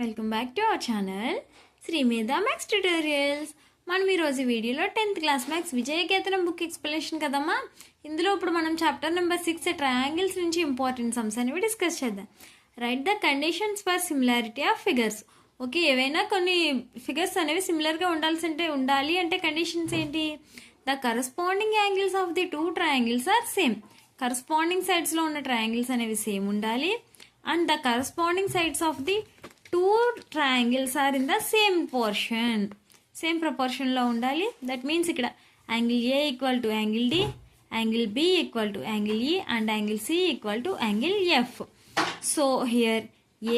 Welcome back to our channel Srimedha maths tutorials. మనం ఈరోజు వీడియోలో 10th class maths Vijayaketanam book explanation కదమ్మా. ఇందులో ఇప్పుడు మనం చాప్టర్ నెంబర్ 6 ట్రయాంగిల్స్ నుంచి ఇంపార్టెంట్ సమ్స్ అనేవి డిస్కస్ చేద్దాం. Right the conditions for similarity of figures. Okay, ఏవైనా కొన్ని ఫిగర్స్ అనేవి సిమిలర్గా ఉండాలి అంటే కండిషన్స్ ఏంటి? The corresponding angles of the two triangles are same. Corresponding సైడ్స్లో ఉన్న ట్రయాంగిల్స్ అనేవి సేమ్ ఉండాలి. And the corresponding sides of the two triangles are in the same proportion లో ఉండాలి. దట్ మీన్స్ ఇక్కడ angle A equal to angle D, angle B equal to angle E and angle C equal to angle F. So here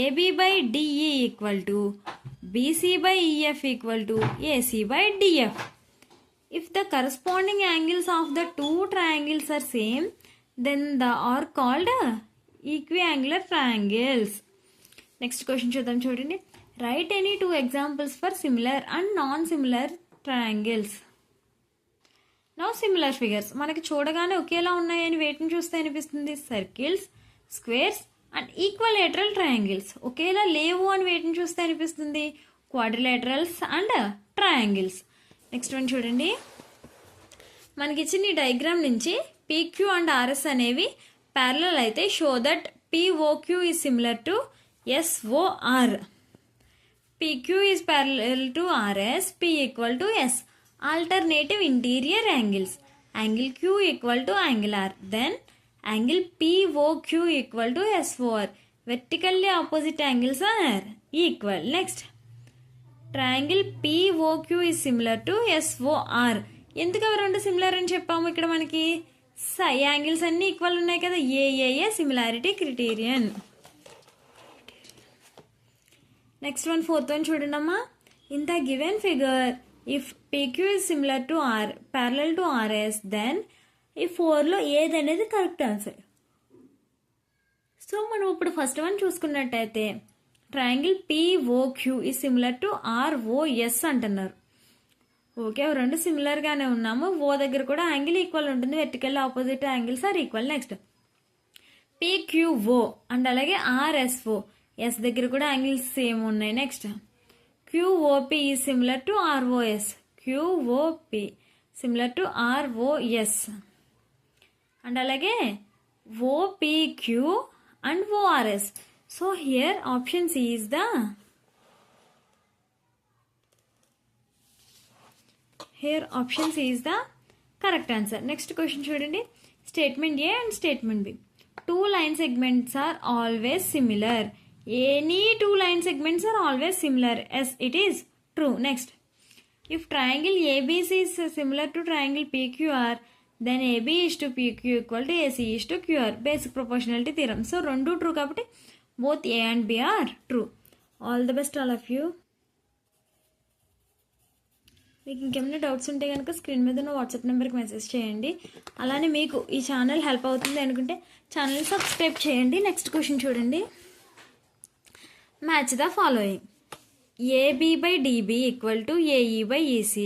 AB by DE equal to BC by EF equal to AC by DF. If the corresponding angles of the two triangles are same then they are called equiangular triangles. Next question చూద్దాం. చూడండి, right any two examples for similar and non similar triangles. Now similar figures మనకి చూడగానే ఒకేలా ఉన్నాయని వేటిని చూస్తే అనిపిస్తుంది? Circles, squares and equilateral triangles. ఒకేలా లేవు అని వేటిని చూస్తే అనిపిస్తుంది? Quadrilaterals and triangles. Next one చూడండి, మనకి ఇచ్చిన ఈ డయాగ్రామ్ నుంచి పీక్యూ అండ్ ఆర్ఎస్ అనేవి ప్యారలల్ అయితే show that POQ is similar to SOR. PQ is parallel to RS, P equal to S. Alternative interior angles. Angle Q equal to angle R. Then angle POQ equal to SOR. Vertically opposite angles are equal. Next, triangle POQ is similar to SOR. ఎందుకు అవి రెండు similar అని చెప్పాము? ఇక్కడ మనకి angles అన్ని equal ఉన్నాయి కదా, a similarity criterion. Next one fourth one చూడండి అమ్మా. In the given figure if PQ is similar to R, parallel to RS, then ఈ 4లో ఏది అనేది కరెక్ట్ ఆన్సర్. సో మనం ఇప్పుడు ఫస్ట్ వన్ చూసుకున్నట్టయితే triangle POQ is similar to ROS అంటున్నారు. Okay, రెండు సిమిలర్గానే ఉన్నాము. ఓ దగ్గర కూడా యాంగిల్ ఈక్వల్ ఉంటుంది, vertical opposite angles are equal. Next PQO and అలాగే RSO, ఎస్ దగ్గర కూడా యాంగిల్స్ సేమ్ ఉన్నాయి. Next QOP is similar to ROS, QOP similar to ROS and అలాగే OPQ and ORS. So here option C is the correct answer. Next question చూడండి, statement A and statement B. Two line segments are always similar. Any two line segments are always similar. Yes, it is true. Next, if triangle ABC is similar to triangle PQR, then AB is to PQ equal to AC is to QR. Basic proportionality theorem. So, rendu true kabatti both A and B are true. All the best all of you. మీకు ఇంకేమైనా doubts ఉంటే కనుక screen మీద ఉన్న WhatsApp నెంబర్కి message చేయండి. అలానే మీకు ఈ ఛానల్ హెల్ప్ అవుతుంది అనుకుంటే ఛానల్ని సబ్స్క్రైబ్ చేయండి. నెక్స్ట్ క్వశ్చన్ చూడండి, match the following. AB by DB equal to AE by EC,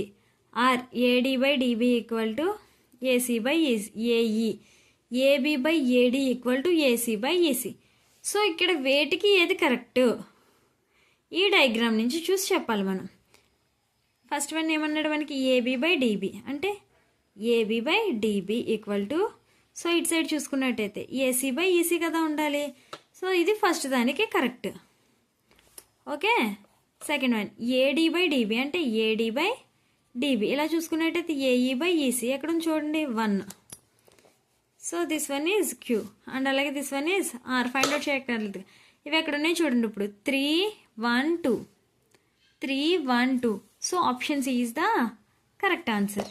or AD by DB equal to AC by AE, AB by AD equal to AC by EC. So ఇక్కడ వేటికి ఏది correct ఈ diagram నుంచి చూసి చెప్పాలి మనం. First one ఏమన్నాడు మనకి? ఏబీ బై డిబి అంటే AB by DB equal to, so ఇటు సైడ్ చూసుకున్నట్టయితే ఏసీ బై ఈసీ కదా ఉండాలి. సో ఇది ఫస్ట్ దానికి correct. Okay, second one AD by DB అంటే ఏడి బై డిబి, ఇలా చూసుకున్నట్టయితే ఏఈ బై ఈసీ ఎక్కడ ఉంది చూడండి 1. So this one is Q and అలాగే this one is R. Find out చేయక్కర్లేదు, ఇవి ఎక్కడ ఉన్నాయి చూడండి. ఇప్పుడు 3 1 2. So option C is the correct answer.